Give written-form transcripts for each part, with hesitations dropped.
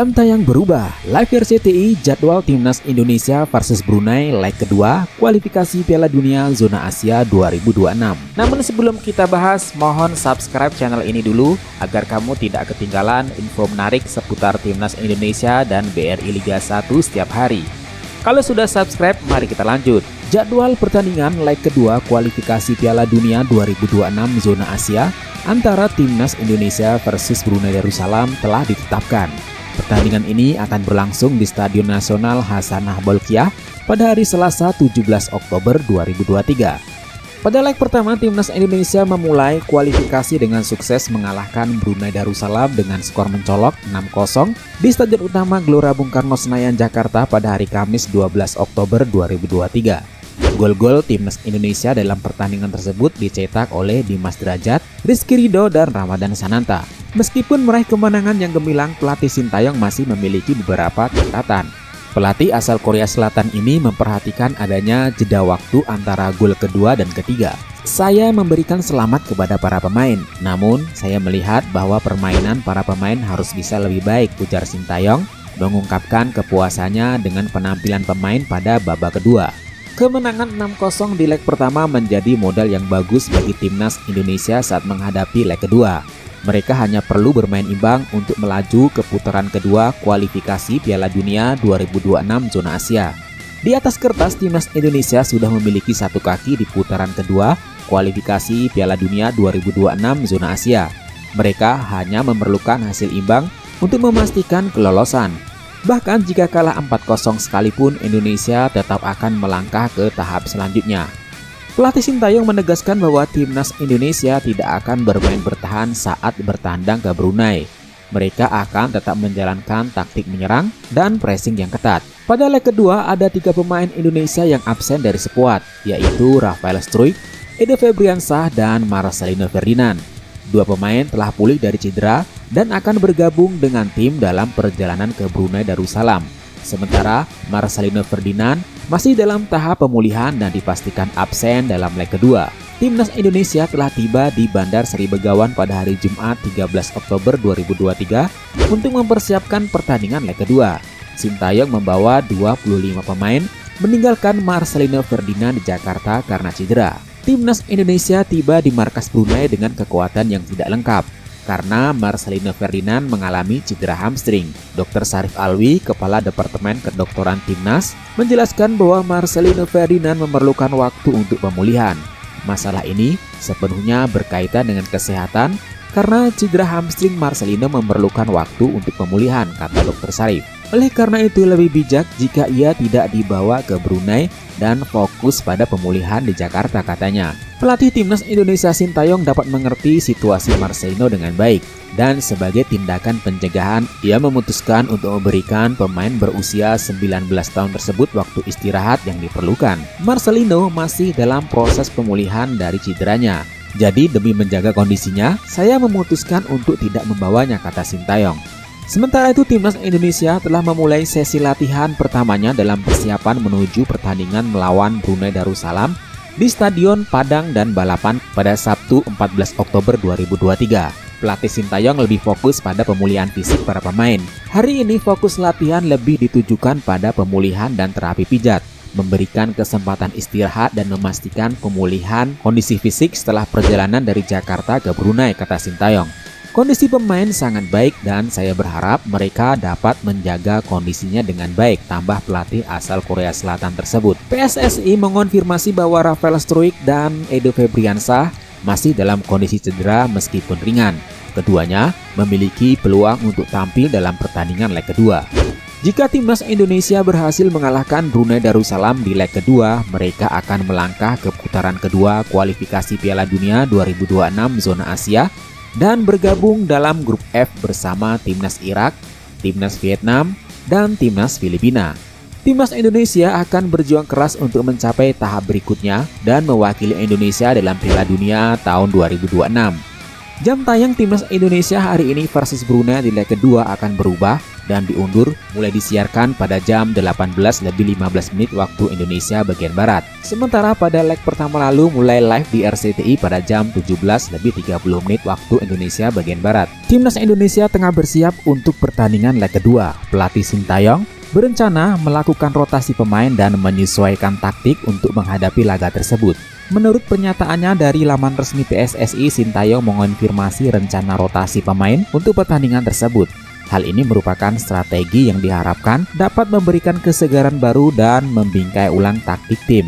Jam tayang berubah, live RCTI jadwal Timnas Indonesia versus Brunei leg kedua kualifikasi Piala Dunia Zona Asia 2026. Namun sebelum kita bahas, mohon subscribe channel ini dulu agar kamu tidak ketinggalan info menarik seputar Timnas Indonesia dan BRI Liga 1 setiap hari. Kalau sudah subscribe, mari kita lanjut. Jadwal pertandingan leg kedua kualifikasi Piala Dunia 2026 Zona Asia antara Timnas Indonesia versus Brunei Darussalam telah ditetapkan. Pertandingan ini akan berlangsung di Stadion Nasional Hasanah Bolkiah pada hari Selasa 17 Oktober 2023. Pada leg pertama, Timnas Indonesia memulai kualifikasi dengan sukses mengalahkan Brunei Darussalam dengan skor mencolok 6-0 di Stadion Utama Gelora Bung Karno Senayan, Jakarta pada hari Kamis 12 Oktober 2023. Gol-gol Timnas Indonesia dalam pertandingan tersebut dicetak oleh Dimas Derajat, Rizky Ridho, dan Ramadan Sananta. Meskipun meraih kemenangan yang gemilang, pelatih Sintayong masih memiliki beberapa catatan. Pelatih asal Korea Selatan ini memperhatikan adanya jeda waktu antara gol kedua dan ketiga. Saya memberikan selamat kepada para pemain, namun saya melihat bahwa permainan para pemain harus bisa lebih baik, ujar Sintayong, mengungkapkan kepuasannya dengan penampilan pemain pada babak kedua. Kemenangan 6-0 di leg pertama menjadi modal yang bagus bagi Timnas Indonesia saat menghadapi leg kedua. Mereka hanya perlu bermain imbang untuk melaju ke putaran kedua kualifikasi Piala Dunia 2026 Zona Asia. Di atas kertas, Timnas Indonesia sudah memiliki satu kaki di putaran kedua kualifikasi Piala Dunia 2026 Zona Asia. Mereka hanya memerlukan hasil imbang untuk memastikan kelolosan. Bahkan jika kalah 4-0 sekalipun, Indonesia tetap akan melangkah ke tahap selanjutnya. Pelatih Sintayong menegaskan bahwa Timnas Indonesia tidak akan bermain bertahan saat bertandang ke Brunei. Mereka akan tetap menjalankan taktik menyerang dan pressing yang ketat. Pada leg kedua, ada 3 pemain Indonesia yang absen dari skuad, yaitu Rafael Struijk, Edo Febriansah, dan Marcelino Ferdinand. 2 pemain telah pulih dari cedera dan akan bergabung dengan tim dalam perjalanan ke Brunei Darussalam. Sementara Marcelino Ferdinand masih dalam tahap pemulihan dan dipastikan absen dalam leg kedua. Timnas Indonesia telah tiba di Bandar Seri Begawan pada hari Jumat 13 Oktober 2023 untuk mempersiapkan pertandingan leg kedua. Sintayong membawa 25 pemain meninggalkan Marcelino Ferdinand di Jakarta karena cedera. Timnas Indonesia tiba di markas Brunei dengan kekuatan yang tidak lengkap karena Marcelino Ferdinand mengalami cedera hamstring. Dr. Syarif Alwi, Kepala Departemen Kedokteran Timnas, menjelaskan bahwa Marcelino Ferdinand memerlukan waktu untuk pemulihan. Masalah ini sepenuhnya berkaitan dengan kesehatan karena cedera hamstring Marcelino memerlukan waktu untuk pemulihan, kata Dr. Syarif. Oleh karena itu lebih bijak jika ia tidak dibawa ke Brunei dan fokus pada pemulihan di Jakarta, katanya. Pelatih Timnas Indonesia Sintayong dapat mengerti situasi Marcelino dengan baik dan sebagai tindakan pencegahan ia memutuskan untuk memberikan pemain berusia 19 tahun tersebut waktu istirahat yang diperlukan. Marcelino masih dalam proses pemulihan dari cederanya. Jadi demi menjaga kondisinya, saya memutuskan untuk tidak membawanya, kata Sintayong. Sementara itu, Timnas Indonesia telah memulai sesi latihan pertamanya dalam persiapan menuju pertandingan melawan Brunei Darussalam di Stadion Padang dan Balapan pada Sabtu 14 Oktober 2023. Pelatih Sintayong lebih fokus pada pemulihan fisik para pemain. Hari ini fokus latihan lebih ditujukan pada pemulihan dan terapi pijat, memberikan kesempatan istirahat dan memastikan pemulihan kondisi fisik setelah perjalanan dari Jakarta ke Brunei, kata Sintayong. Kondisi pemain sangat baik dan saya berharap mereka dapat menjaga kondisinya dengan baik, tambah pelatih asal Korea Selatan tersebut. PSSI mengonfirmasi bahwa Rafael Struijk dan Edo Febriansah masih dalam kondisi cedera meskipun ringan. Keduanya memiliki peluang untuk tampil dalam pertandingan leg kedua. Jika Timnas Indonesia berhasil mengalahkan Brunei Darussalam di leg kedua, mereka akan melangkah ke putaran kedua kualifikasi Piala Dunia 2026 Zona Asia dan bergabung dalam grup F bersama Timnas Irak, Timnas Vietnam, dan Timnas Filipina. Timnas Indonesia akan berjuang keras untuk mencapai tahap berikutnya dan mewakili Indonesia dalam Piala Dunia tahun 2026. Jam tayang Timnas Indonesia hari ini versus Brunei di leg kedua akan berubah dan diundur mulai disiarkan pada jam 18:15 waktu Indonesia bagian Barat. Sementara pada leg pertama lalu mulai live di RCTI pada jam 17:30 waktu Indonesia bagian Barat. Timnas Indonesia tengah bersiap untuk pertandingan leg kedua. Pelatih Sintayong berencana melakukan rotasi pemain dan menyesuaikan taktik untuk menghadapi laga tersebut. Menurut pernyataannya dari laman resmi PSSI, Sintayong mengonfirmasi rencana rotasi pemain untuk pertandingan tersebut. Hal ini merupakan strategi yang diharapkan dapat memberikan kesegaran baru dan membingkai ulang taktik tim.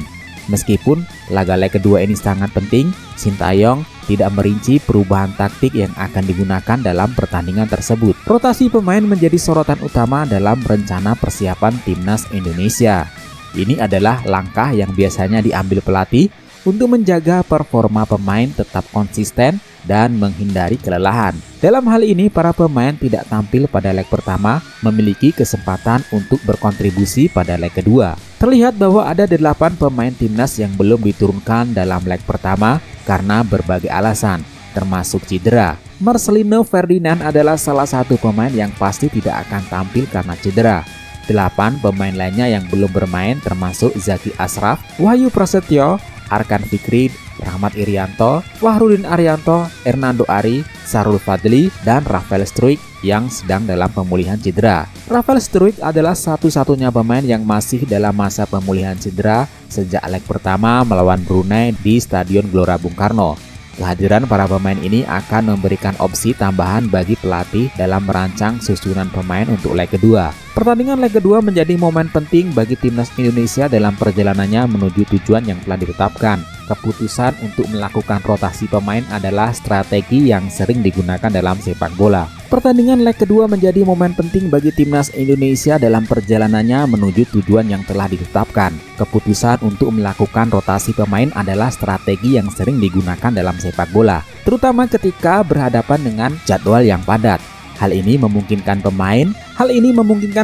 Meskipun laga leg kedua ini sangat penting, Sintayong tidak merinci perubahan taktik yang akan digunakan dalam pertandingan tersebut. Rotasi pemain menjadi sorotan utama dalam rencana persiapan Timnas Indonesia. Ini adalah langkah yang biasanya diambil pelatih untuk menjaga performa pemain tetap konsisten dan menghindari kelelahan. Dalam hal ini, para pemain tidak tampil pada leg pertama memiliki kesempatan untuk berkontribusi pada leg kedua. Terlihat bahwa ada 8 pemain timnas yang belum diturunkan dalam leg pertama karena berbagai alasan, termasuk cedera. Marcelino Ferdinand adalah salah satu pemain yang pasti tidak akan tampil karena cedera. 8 pemain lainnya yang belum bermain termasuk Zaki Ashraf, Wahyu Prasetyo, Arkan Fikri, Rahmat Irianto, Fahrudin Arianto, Hernando Ari, Sarul Fadli, dan Rafael Struijk yang sedang dalam pemulihan cedera. Rafael Struijk adalah satu-satunya pemain yang masih dalam masa pemulihan cedera sejak leg pertama melawan Brunei di Stadion Gelora Bung Karno. Kehadiran para pemain ini akan memberikan opsi tambahan bagi pelatih dalam merancang susunan pemain untuk leg kedua. Pertandingan leg kedua menjadi momen penting bagi Timnas Indonesia dalam perjalanannya menuju tujuan yang telah ditetapkan. Keputusan untuk melakukan rotasi pemain adalah strategi yang sering digunakan dalam sepak bola. Pertandingan leg kedua menjadi momen penting bagi Timnas Indonesia dalam perjalanannya menuju tujuan yang telah ditetapkan. Keputusan untuk melakukan rotasi pemain adalah strategi yang sering digunakan dalam sepak bola, terutama ketika berhadapan dengan jadwal yang padat. Hal ini memungkinkan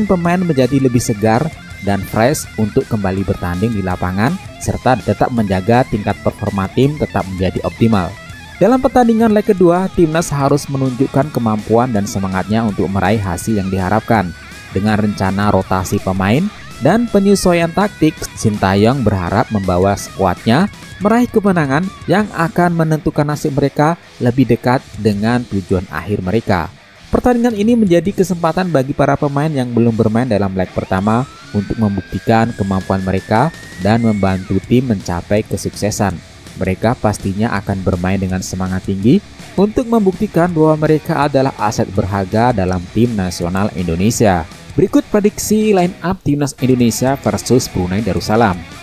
pemain menjadi lebih segar dan fresh untuk kembali bertanding di lapangan serta tetap menjaga tingkat performa tim tetap menjadi optimal. Dalam pertandingan leg kedua, timnas harus menunjukkan kemampuan dan semangatnya untuk meraih hasil yang diharapkan. Dengan rencana rotasi pemain dan penyesuaian taktik, Sintayong berharap membawa skuadnya meraih kemenangan yang akan menentukan nasib mereka lebih dekat dengan tujuan akhir mereka. Pertandingan ini menjadi kesempatan bagi para pemain yang belum bermain dalam leg pertama untuk membuktikan kemampuan mereka dan membantu tim mencapai kesuksesan. Mereka pastinya akan bermain dengan semangat tinggi untuk membuktikan bahwa mereka adalah aset berharga dalam tim nasional Indonesia. Berikut prediksi line up Timnas Indonesia versus Brunei Darussalam.